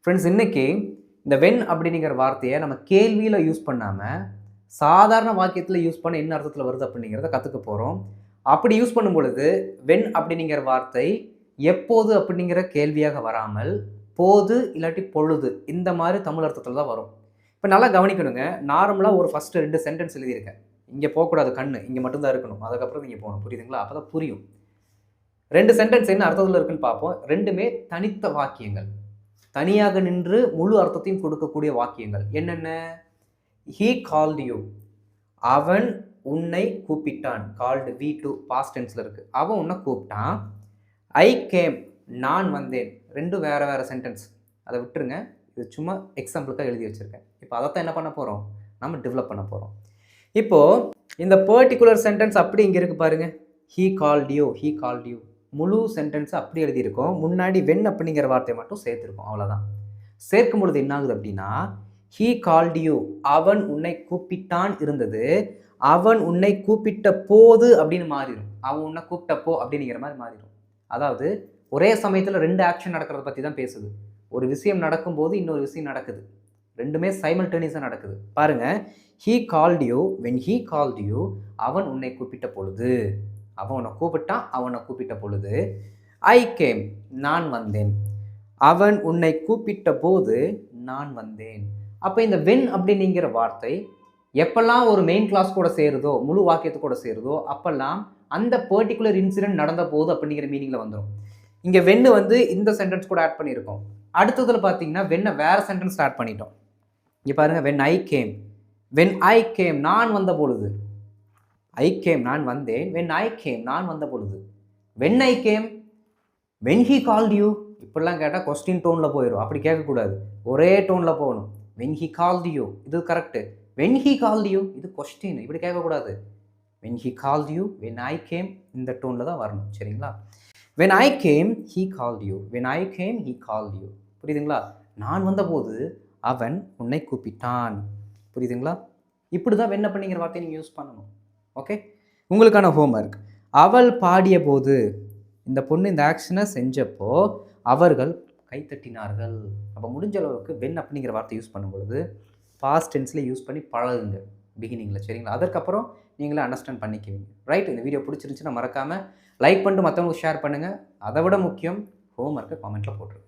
Friends, இன்னைக்கு இந்த when அப்படிங்கிற வார்த்தையை நம்ம கேள்வியில் யூஸ் பண்ணாமல் சாதாரண வாக்கியத்தில் யூஸ் பண்ண என்ன அர்த்தத்தில் வருது அப்படிங்கிறத கற்றுக்க போகிறோம். அப்படி யூஸ் பண்ணும் பொழுது வென் அப்படிங்கிற வார்த்தை எப்போது அப்படிங்கிற கேள்வியாக வராமல் போது இல்லாட்டி பொழுது இந்த மாதிரி தமிழ் அர்த்தத்தில் தான் வரும். இப்போ நல்லா கவனிக்கணுங்க. நார்மலாக ஒரு ஃபஸ்ட்டு 2 சென்டென்ஸ் எழுதியிருக்கேன். இங்கே போகக்கூடாது, கண்ணு இங்கே மட்டும்தான் இருக்கணும், அதுக்கப்புறம் நீங்கள் போகணும். புரியுதுங்களா? அப்போ தான் புரியும். 2 சென்டென்ஸ் என்ன அர்த்தத்தில் இருக்குன்னு பார்ப்போம். ரெண்டுமே தனித்த வாக்கியங்கள், தனியாக நின்று முழு அர்த்தத்தையும் கொடுக்கக்கூடிய வாக்கியங்கள். என்னென்ன? ஹீ கால்டு யூ, அவன் உன்னை கூப்பிட்டான். கால்டு V2 பாஸ்ட் டென்ஸில் இருக்கு. அவன் உன்னை கூப்பிட்டான். ஐ கேம், நான் வந்தேன். ரெண்டும் வேற வேற சென்டென்ஸ், அதை விட்டுருங்க. இது சும்மா எக்ஸாம்பிளுக்காக எழுதி வச்சிருக்கேன். இப்போ அதைத்தான் என்ன பண்ண போகிறோம், நம்ம டெவலப் பண்ண போகிறோம். இப்போது இந்த பர்டிகுலர் சென்டென்ஸ் அப்படி இங்கே இருக்குது பாருங்க. He called you, he called you முழு சென்டென்ஸ் அப்படி எழுதியிருக்கோம். முன்னாடி வென் அப்படிங்கிற வார்த்தையை மட்டும் சேர்த்துருக்கோம், அவ்வளோதான். சேர்க்கும் பொழுது என்ன ஆகுது அப்படின்னா, ஹீ கால்டு யூ, அவன் உன்னை கூப்பிட்டான் இருந்தது அவன் உன்னை கூப்பிட்ட போது அப்படின்னு மாறிடும். அவன் உன்னை கூப்பிட்டப்போ அப்படிங்கிற மாதிரி மாறிடும். அதாவது ஒரே சமயத்தில் 2 ஆக்ஷன் நடக்கிறத பற்றி தான் பேசுது. ஒரு விஷயம் நடக்கும்போது இன்னொரு விஷயம் நடக்குது. ரெண்டுமே சைமல்டேனியஸாக நடக்குது. பாருங்க, he called you, when he called you, அவன் உன்னை கூப்பிட்ட பொழுது, அவன் உன்னை கூப்பிட்டான், அவனை கூப்பிட்ட பொழுது. ஐ கேம், நான் வந்தேன். அவன் உன்னை கூப்பிட்ட போது நான் வந்தேன். அப்போ இந்த வென் அப்படிங்கிற வார்த்தை எப்பெல்லாம் ஒரு மெயின் கிளாஸ் கூட சேருதோ, முழு வாக்கியத்து கூட சேருதோ, அப்பெல்லாம் அந்த பர்டிகுலர் இன்சிடென்ட் நடந்த போது அப்படிங்கிற மீனிங்கில் வந்துடும். இங்கே வென்னு இந்த சென்டென்ஸ் கூட ஆட் பண்ணியிருக்கோம். அடுத்ததில் பார்த்தீங்கன்னா வென்னை வேறு சென்டென்ஸ் ஆட் பண்ணிட்டோம். இங்கே பாருங்கள், when I came, when I came நான் வந்த பொழுது. ஐ கேம் நான் வந்தேன், வென் ஐ கேம் நான் வந்த பொழுது. When I came, when he called you. இப்படிலாம் கேட்டால் கொஸ்டின் டோனில் போயிடும். அப்படி கேட்கக்கூடாது, ஒரே டோனில் போகணும். வென் ஹீ கால்டு யூ, இது correct. When he called you, இது கொஸ்டின், இப்படி கேட்கக்கூடாது. When he called you, when I came, இந்த டோனில் தான் வரணும். சரிங்களா? When I came he called you, when I came he called you. புரியுதுங்களா? நான் வந்தபோது அவன் உன்னை கூப்பிட்டான். புரியுதுங்களா? இப்படி தான் வென் அப்படிங்கிற வார்த்தையை நீங்கள் யூஸ் பண்ணணும். ஓகே, உங்களுக்கான ஹோம்ஒர்க். அவள் பாடிய போது, இந்த பொண்ணு இந்த ஆக்ஷனை செஞ்சப்போ அவர்கள் கைத்தட்டினார்கள். அப்போ முடிஞ்ச அளவுக்கு வென் அப்படிங்கிற வார்த்தை யூஸ் பண்ணும்பொழுது பாஸ்ட் டென்ஸில் யூஸ் பண்ணி பழகுங்க பிகினிங்கில். சரிங்களா? அதுக்கப்புறம் நீங்களே அண்டர்ஸ்டாண்ட் பண்ணிக்குவீங்க. ரைட்? இந்த வீடியோ பிடிச்சிருந்துச்சுன்னா மறக்காமல் லைக் பண்ணிட்டு மற்றவங்களுக்கு ஷேர் பண்ணுங்கள். அதை விட முக்கியம், ஹோம்ஒர்க்கை காமெண்ட்டில் போட்டுருங்க.